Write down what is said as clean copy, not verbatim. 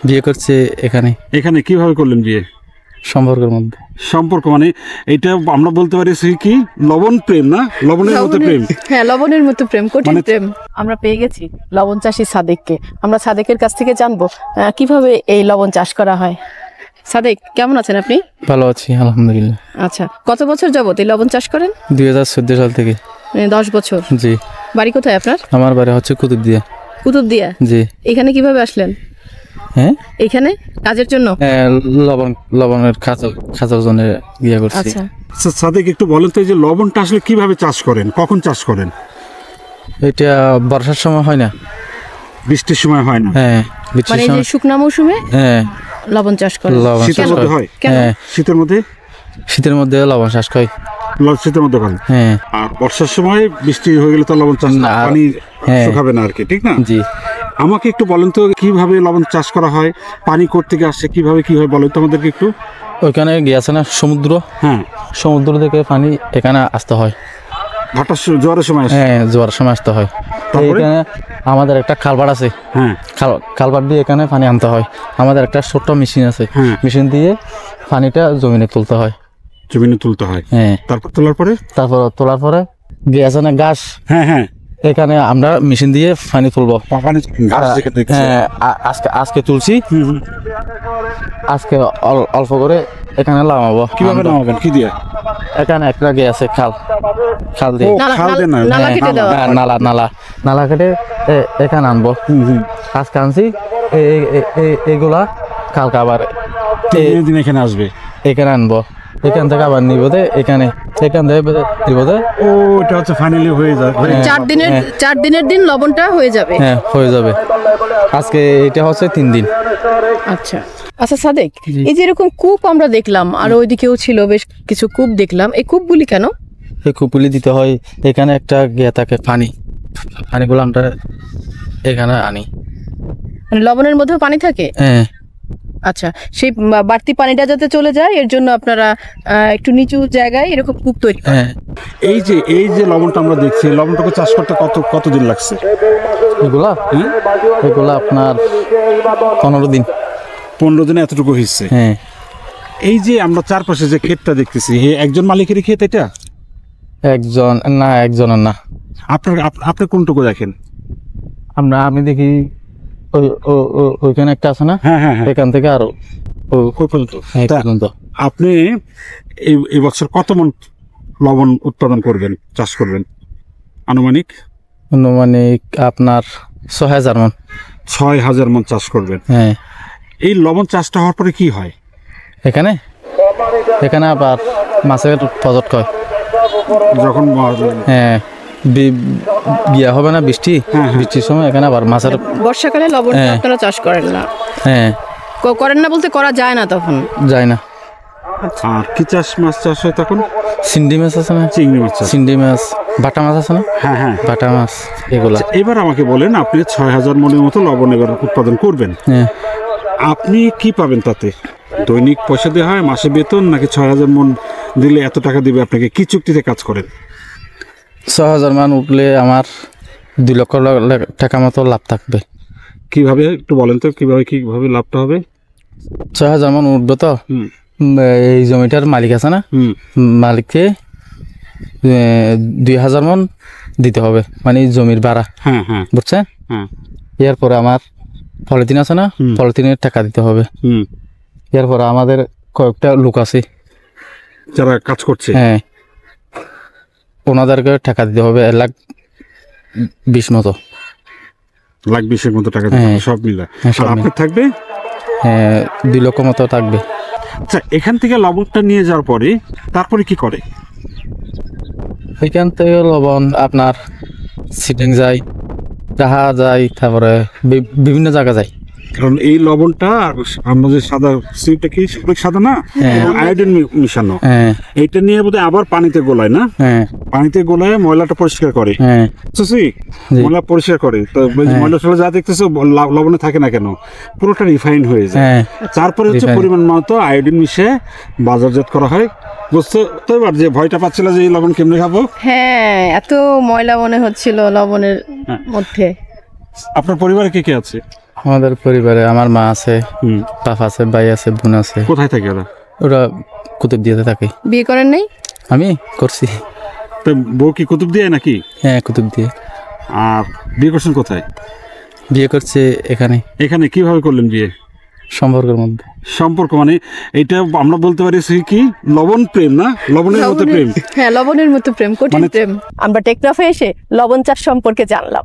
বিয়ে করছে এখানে। এখানে কিভাবে করলেন বিয়ে? সম্পর্কের মধ্যে। সম্পর্ক মানে এটা আমরা বলতে পারি কি লবণ প্রেম না, লবণের মতো প্রেম। হ্যাঁ, লবণের মতো প্রেম, কঠিন প্রেম। আমরা পেয়ে গেছি লবণ চাষী সাদেককে। আমরা সাদেকের কাছ থেকে জানবো কিভাবে এই লবণ চাষ করা হয়। সাদেক, কেমন আছেন আপনি? ভালো আছি আলহামদুলিল্লাহ। আচ্ছা, কত বছর যাবত এই লবণ চাষ করেন? 2014 সাল থেকে। 10 বছর। জি। বাড়ি কোথায় আপনার? আমার বাড়ি হচ্ছে কুতুবদিয়া। কুতুবদিয়া? জি। এখানে কিভাবে আসলেন? হ্যাঁ, এখানে কাজের জন্য? লবণের খাঁচার জন্য ইয়ে করছি। আচ্ছা, সাদেক একটু বলেন তো, এই যে লবণটা আসলে কিভাবে চাষ করেন, কখন চাষ করেন? এটা বর্ষার সময় হয় না, বৃষ্টির সময় হয় না। হ্যাঁ, মানে এই যে শুকনা মৌসুমে হ্যাঁ লবণ চাষ করেন। শীতের মধ্যে হয়? হ্যাঁ, শীতের মধ্যে লবণ চাষ হয়। শীতের মধ্যে করেন? হ্যাঁ। আর বর্ষার সময় বৃষ্টি হয়ে গেলে তো লবণ চাষ না, পানি শুকাবে না আর কি, ঠিক না? জি। আমাকে একটু বলেন তো কিভাবে লবণ চাষ করা হয়, পানি করতে গিয়ে আসছে কিভাবে কি হয় বলেন তো আমাদেরকে একটু। ওইখানে গিয়েছে না সমুদ্র, হ্যাঁ, সমুদ্র থেকে পানি এখানে আসতে হয়। ভাটার জোয়ারের সময়? হ্যাঁ, জোয়ারের সময় আসতে হয়। এখানে আমাদের একটা খালবাট আছে। হ্যাঁ, খালবাট দিয়ে এখানে পানি আনতে হয়। আমাদের একটা ছোট্ট মেশিন আছে, মেশিন দিয়ে পানিটা জমিনে তুলতে হয়। জমিনে তুলতে হয়? হ্যাঁ। তারপর তোলার পরে গিয়েছে না গাছ, হ্যাঁ হ্যাঁ, এখানে আমরা মেশিন দিয়ে পানি তুলবো। হ্যাঁ, আজকে তুলছি, আজকে অল্প করে এখানে নামাবো। কিভাবে নামাবেন, কি দিয়ে? এখানে একটা গে আছে খাল দিয়ে নালা কেটে এখানে আনবো। আজকে আনছি, এইগুলা কালকে আবার এখানে আসবে, এখানে আনবো। এখান থেকে আবার নিব এখান থেকে নিব। ও, এটা হচ্ছে ফাইনালি হয়ে যাবে। 4 দিনের দিন লবণটা হয়ে যাবে। হ্যাঁ, হয়ে যাবে। আজকে এটা হচ্ছে 3 দিন। আচ্ছা আচ্ছা সাদেক, এই যে এরকম কূপ আমরা দেখলাম, আর ওইদিকেও ছিল বেশ কিছু কূপ দেখলাম, এই কূপগুলি কেন? এই কূপগুলি দিতে হয়, এখানে একটা গিয়ে থাকে পানিগুলো আমরা এখানে আনি। মানে লবণের মধ্যেও পানি থাকে? হ্যাঁ। আচ্ছা, সেই বাড়তি পানিটা যাতে চলে যায় এর জন্য আপনারা একটু নিচু জায়গায় এরকম কূপ তৈরি করেন। হ্যাঁ। এই যে লবণটা আমরা দেখছি, লবণটাকে চাষ করতে কতদিন লাগছে? এগুলা আপনার 15 দিন। 15 দিনে এতটুকু হয়েছে? হ্যাঁ। এই যে আমরা চারপাশে যে ক্ষেতটা দেখতেছি, একজন মালিকেরই ক্ষেত এটা? একজনের না। আপনার কোনটুকু দেখেন? আমি দেখি ওইখানে একটা আছে না, এখান থেকে আরো পর্যন্ত। আপনি এই বছর কত মন লবণ উৎপাদন করবেন, চাষ করবেন আনুমানিক? আপনার 6000 মন। 6000 মন চাষ করবেন? হ্যাঁ। এই লবণ চাষটা হওয়ার পরে কি হয় এখানে আবার মাছের প্রজেক্ট হয় যখন? হ্যাঁ, বিয়া হবে না বৃষ্টির সময়, এখানে আবার মাছের। বর্ষাকালে লবণ আপনারা চাষ করেন না? হ্যাঁ, করেন না বলতে করা যায় না, তখন যায় না। আর কি মাছ চাষ হয় তখন? চিংড়ি মাছ আছে না, চিংড়ি মাছ, বাটা মাছ আছে না, হ্যাঁ হ্যাঁ, বাটা মাছ, এগুলা। এবার আমাকে বলেন, আপনি 6000 মনের মতো লবণ এবার উৎপাদন করবেন, আপনি কি পাবেন তাতে? দৈনিক পয়সা দেওয়া হয়, মাসে বেতন, নাকি 6000 মন দিলে এত টাকা দিবে আপনাকে? কি চুক্তিতে কাজ করেন? 6000 মান উঠলে আমার 2 লক্ষ টাকা মতো লাভ থাকবে। কিভাবে একটু বলেন তো, কিভাবে লাভটা হবে? 6000 মান উঠবে তো, এই জমিটার মালিক আছে না, মালিককে 2000 মন দিতে হবে, মানে জমির ভাড়া। হ্যাঁ হ্যাঁ, বুঝছেন? এরপরে আমার পলিথিন আছে না, পলিথিনের টাকা দিতে হবে। এরপরে আমাদের কয়েকটা লোক আছে যারা কাজ করছে, হ্যাঁ, ওনাদেরকে টাকা দিতে হবে 1,20,000 মতো। 1,20,000 মতো টাকা দিতে হবে সব মিলে। আর আপনার থাকবে 2 লক্ষ মতো থাকবে। আচ্ছা, এখান থেকে লবণটা নিয়ে যাওয়ার পরে তারপরে কি করে? এখান থেকে লবণ আপনার সিটিং যায়, রাহা যায়, তারপরে বিভিন্ন জায়গা যায়। কারণ এই লবণটা আমরা যে সাদা সিটটা কি সাদা না, আয়োডিন মিশানো, এইটা নিয়ে বোধহয় আবার পানিতে গোলায় না, পানিতে গোলায় ময়লাটা পরিষ্কার করে, ময়লা পরিষ্কার করে। তো ময়লা টলা যা দেখতেছো লবণে থাকে না কেন, পুরোটা রিফাইন হয়ে যায়। তারপরে হচ্ছে পরিমাণ মতো আয়োডিন মিশে বাজারজাত করা হয়। বুঝতে তো এবার যে ভয়টা পাচ্ছিল যে এই লবণ কেমনে খাবো। হ্যাঁ, এত ময়লা মনে হচ্ছিল লবণের মধ্যে। আপনার পরিবারে কে কে আছে? আমাদের পরিবারে আমার মা আছে, বাপ আছে, ভাই আছে, বোন আছে। কোথায় থাকে ওরা? ওরা কুতুবদিয়াতে থাকে। বিয়ে করেন নাই? আমি করছি। তো বউ কি কুতুবদিয়া নাকি? হ্যাঁ, কুতুবদিয়া। আর বিয়ে করছেন কোথায়? বিয়ে করছে এখানে। এখানে কিভাবে করলেন বিয়ে? সম্পর্কের মধ্যে। সম্পর্ক মানে এটা আমরা বলতে পারি কি লবণ প্রেম না? লবণের মতো প্রেম। হ্যাঁ, লবণের মতো প্রেম, কঠিন প্রেম। আমরা টেকনাফে এসে লবণ চাষ সম্পর্কে জানলাম।